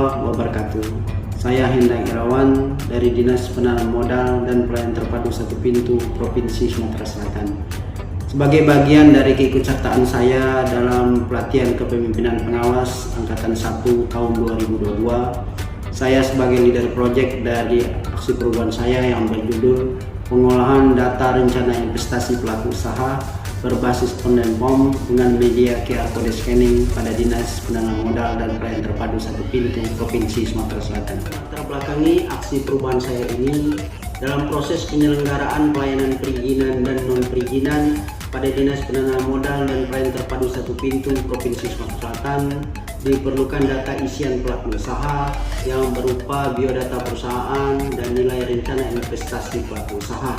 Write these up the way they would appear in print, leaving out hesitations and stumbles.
warahmatullahi wabarakatuh. Saya Hendang Irawan dari Dinas Penanaman Modal dan Pelayanan Terpadu Satu Pintu Provinsi Sumatera Selatan. Sebagai bagian dari keikutsertaan saya dalam pelatihan kepemimpinan pengawas Angkatan 1 tahun 2022, saya sebagai leader project dari aksi perubahan saya yang berjudul Pengolahan Data Rencana Investasi Pelaku Usaha berbasis online form dengan media QR Code Scanning pada Dinas Penanaman Modal dan Pelayanan Terpadu Satu Pintu Provinsi Sumatera Selatan. Terbelakangi aksi perubahan saya ini dalam proses penyelenggaraan pelayanan perizinan dan non-perizinan pada Dinas Penanaman Modal dan Pelayanan Terpadu Satu Pintu Provinsi Sumatera Selatan diperlukan data isian pelaku usaha yang berupa biodata perusahaan dan nilai rencana investasi pelaku usaha,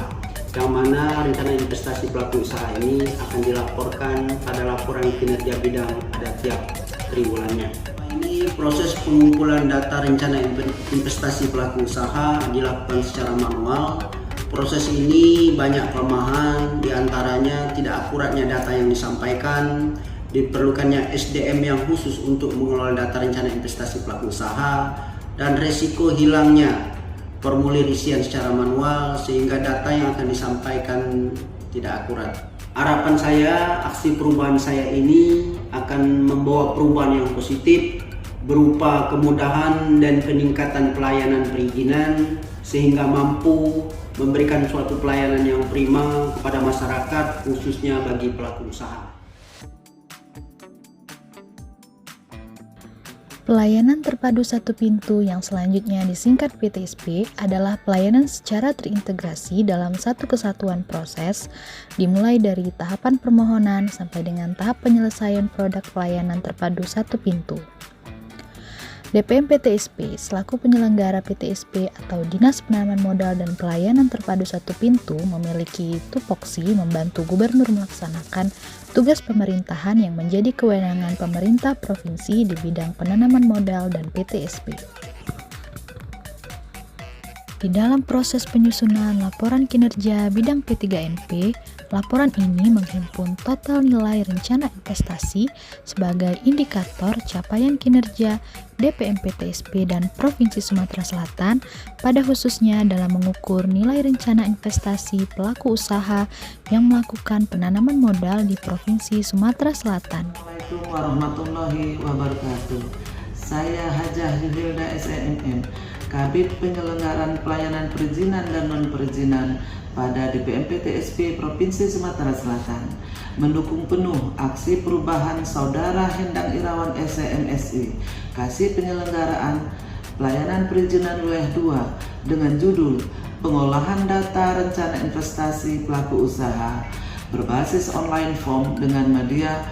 yang mana rencana investasi pelaku usaha ini akan dilaporkan pada laporan kinerja bidang pada tiap triwulannya. Ini proses pengumpulan data rencana investasi pelaku usaha dilakukan secara manual. Proses ini banyak kelemahan, diantaranya tidak akuratnya data yang disampaikan, diperlukannya SDM yang khusus untuk mengelola data rencana investasi pelaku usaha, dan resiko hilangnya formulir isian secara manual sehingga data yang akan disampaikan tidak akurat. Harapan saya, aksi perubahan saya ini akan membawa perubahan yang positif berupa kemudahan dan peningkatan pelayanan perizinan sehingga mampu memberikan suatu pelayanan yang prima kepada masyarakat, khususnya bagi pelaku usaha. Pelayanan terpadu satu pintu yang selanjutnya disingkat PTSP adalah pelayanan secara terintegrasi dalam satu kesatuan proses, dimulai dari tahapan permohonan sampai dengan tahap penyelesaian produk pelayanan terpadu satu pintu. DPM PTSP selaku penyelenggara PTSP atau Dinas Penanaman Modal dan Pelayanan Terpadu Satu Pintu memiliki tupoksi membantu gubernur melaksanakan tugas pemerintahan yang menjadi kewenangan pemerintah provinsi di bidang penanaman modal dan PTSP. Di dalam proses penyusunan laporan kinerja bidang P3NP, laporan ini menghimpun total nilai rencana investasi sebagai indikator capaian kinerja DPM PTSP dan Provinsi Sumatera Selatan, pada khususnya dalam mengukur nilai rencana investasi pelaku usaha yang melakukan penanaman modal di Provinsi Sumatera Selatan. Assalamualaikum warahmatullahi wabarakatuh. Saya Hajah Hilda SNM, Kabid Penyelenggaraan Pelayanan Perizinan dan Non-Perizinan pada DPM PTSP Provinsi Sumatera Selatan, mendukung penuh aksi perubahan Saudara Hendang Irawan SMSI, Kasih Penyelenggaraan Pelayanan Perizinan Wilayah 2 dengan judul Pengolahan Data Rencana Investasi Pelaku Usaha berbasis online form dengan media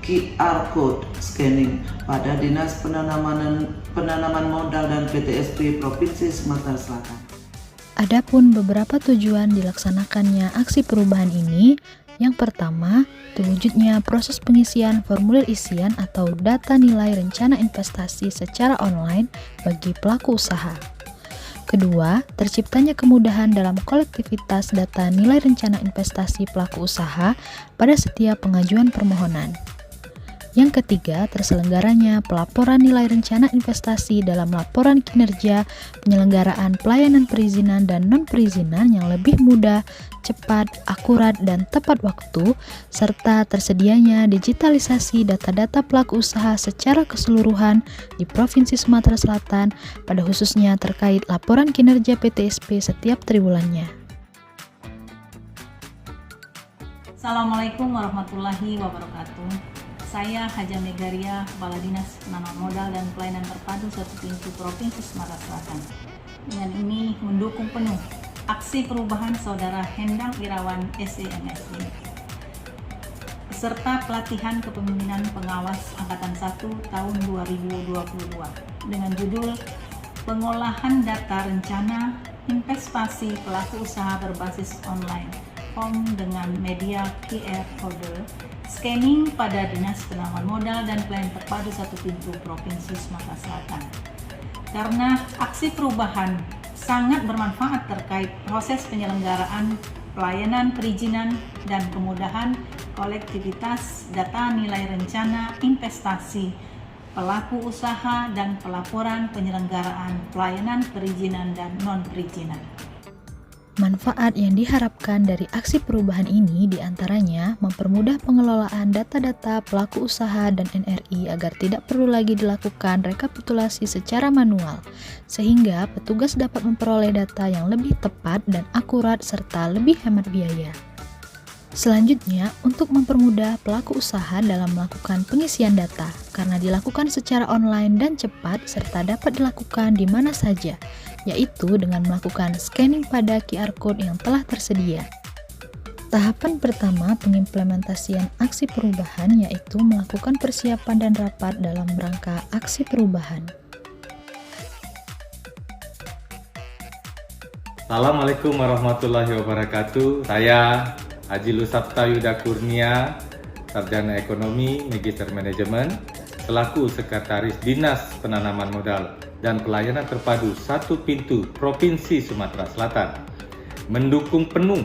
QR Code Scanning pada Dinas Penanaman Modal dan PTSP Provinsi Sumatera Selatan. Adapun beberapa tujuan dilaksanakannya aksi perubahan ini, yang pertama, terwujudnya proses pengisian formulir isian atau data nilai rencana investasi secara online bagi pelaku usaha. Kedua, terciptanya kemudahan dalam kolektivitas data nilai rencana investasi pelaku usaha pada setiap pengajuan permohonan. Yang ketiga, terselenggaranya pelaporan nilai rencana investasi dalam laporan kinerja penyelenggaraan pelayanan perizinan dan non-perizinan yang lebih mudah, cepat, akurat, dan tepat waktu, serta tersedianya digitalisasi data-data pelaku usaha secara keseluruhan di Provinsi Sumatera Selatan, pada khususnya terkait laporan kinerja PTSP setiap triwulannya. Assalamualaikum warahmatullahi wabarakatuh. Saya Haja Megaria, Kepala Dinas Penanaman Modal dan Pelayanan Terpadu Satu Pintu Provinsi Sumatera Selatan. Dengan ini mendukung penuh aksi perubahan Saudara Hendang Irawan SMSI beserta pelatihan kepemimpinan pengawas Angkatan 1 tahun 2022 dengan judul Pengolahan Data Rencana Investasi Pelaku Usaha Berbasis Online form dengan media QR Code Scanning pada Dinas Penanaman Modal dan Pelayanan Terpadu Satu Pintu Provinsi Sumatera Selatan. Karena aksi perubahan sangat bermanfaat terkait proses penyelenggaraan pelayanan perizinan dan kemudahan kolektivitas data nilai rencana investasi pelaku usaha, dan pelaporan penyelenggaraan pelayanan perizinan dan non-perizinan. Manfaat yang diharapkan dari aksi perubahan ini diantaranya mempermudah pengelolaan data-data pelaku usaha dan NRI agar tidak perlu lagi dilakukan rekapitulasi secara manual, sehingga petugas dapat memperoleh data yang lebih tepat dan akurat serta lebih hemat biaya. Selanjutnya, untuk mempermudah pelaku usaha dalam melakukan pengisian data, karena dilakukan secara online dan cepat serta dapat dilakukan di mana saja, yaitu dengan melakukan scanning pada QR Code yang telah tersedia. Tahapan pertama pengimplementasian aksi perubahan yaitu melakukan persiapan dan rapat dalam rangka aksi perubahan. Assalamualaikum warahmatullahi wabarakatuh. Saya Haji Lusapta Yuda Kurnia, Sarjana Ekonomi, Magister Manajemen, selaku Sekretaris Dinas Penanaman Modal dan Pelayanan Terpadu Satu Pintu Provinsi Sumatera Selatan, mendukung penuh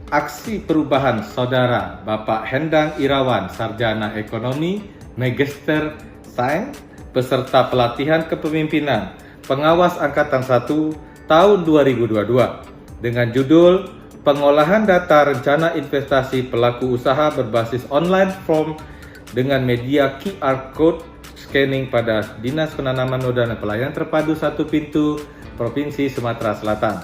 aksi perubahan Saudara Bapak Hendang Irawan, Sarjana Ekonomi, Magister Sains, peserta pelatihan kepemimpinan Pengawas Angkatan 1 tahun 2022 dengan judul Pengolahan Data Rencana Investasi Pelaku Usaha Berbasis Online Form dengan media QR Code scanning pada Dinas Penanaman Modal dan Pelayanan Terpadu Satu Pintu Provinsi Sumatera Selatan.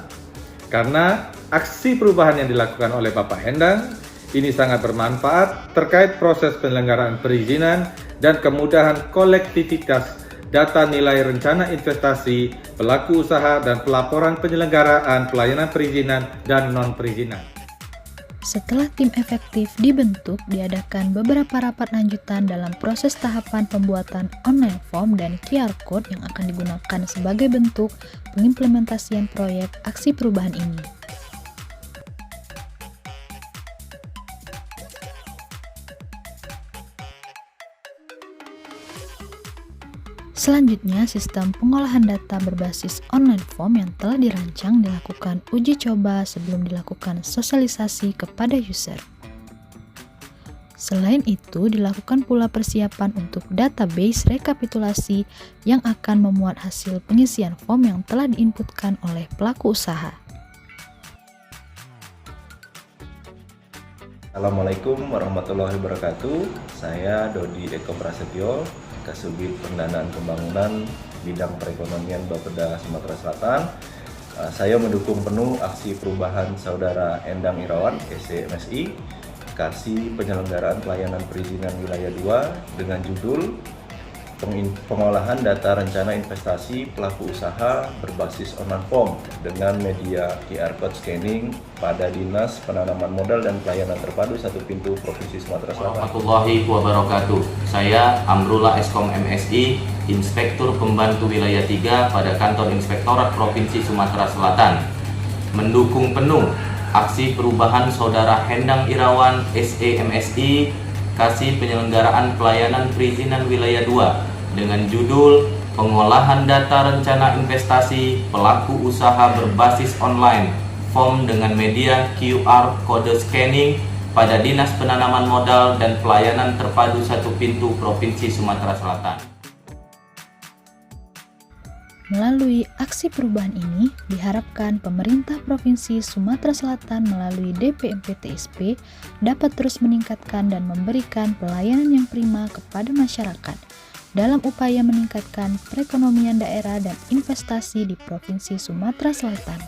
Karena aksi perubahan yang dilakukan oleh Bapak Hendang ini sangat bermanfaat terkait proses penyelenggaraan perizinan dan kemudahan kolektivitas data nilai rencana investasi, pelaku usaha, dan pelaporan penyelenggaraan pelayanan perizinan dan non-perizinan. Setelah tim efektif dibentuk, diadakan beberapa rapat lanjutan dalam proses tahapan pembuatan online form dan QR Code yang akan digunakan sebagai bentuk pengimplementasian proyek aksi perubahan ini. Selanjutnya, sistem pengolahan data berbasis online form yang telah dirancang dilakukan uji coba sebelum dilakukan sosialisasi kepada user. Selain itu, dilakukan pula persiapan untuk database rekapitulasi yang akan memuat hasil pengisian form yang telah diinputkan oleh pelaku usaha. Assalamualaikum warahmatullahi wabarakatuh. Saya Dodi Eko Prasetyo, Kasubit Pendanaan Pembangunan Bidang Perekonomian Bapeda Sumatera Selatan. Saya mendukung penuh aksi perubahan Saudara Endang Irawan, SE/MSI, Kasih Penyelenggaraan Pelayanan Perizinan Wilayah 2 dengan judul Pengolahan Data Rencana Investasi Pelaku Usaha Berbasis Online Form dengan media QR Code scanning pada Dinas Penanaman Modal dan Pelayanan Terpadu Satu Pintu Provinsi Sumatera Selatan. Warahmatullahi wabarakatuh. Saya Amrullah Eskom MSI, Inspektur Pembantu Wilayah 3 pada Kantor Inspektorat Provinsi Sumatera Selatan, mendukung penuh aksi perubahan Saudara Hendang Irawan, SE/MSI, Kasih Penyelenggaraan Pelayanan Perizinan Wilayah 2 dengan judul Pengolahan Data Rencana Investasi Pelaku Usaha Berbasis Online Form dengan media QR Code Scanning pada Dinas Penanaman Modal dan Pelayanan Terpadu Satu Pintu Provinsi Sumatera Selatan. Melalui aksi perubahan ini, diharapkan pemerintah Provinsi Sumatera Selatan melalui DPMPTSP dapat terus meningkatkan dan memberikan pelayanan yang prima kepada masyarakat dalam upaya meningkatkan perekonomian daerah dan investasi di Provinsi Sumatera Selatan.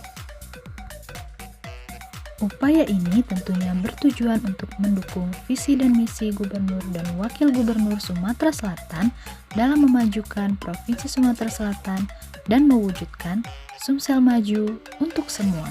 Upaya ini tentunya bertujuan untuk mendukung visi dan misi Gubernur dan Wakil Gubernur Sumatera Selatan dalam memajukan Provinsi Sumatera Selatan dan mewujudkan Sumsel maju untuk semua.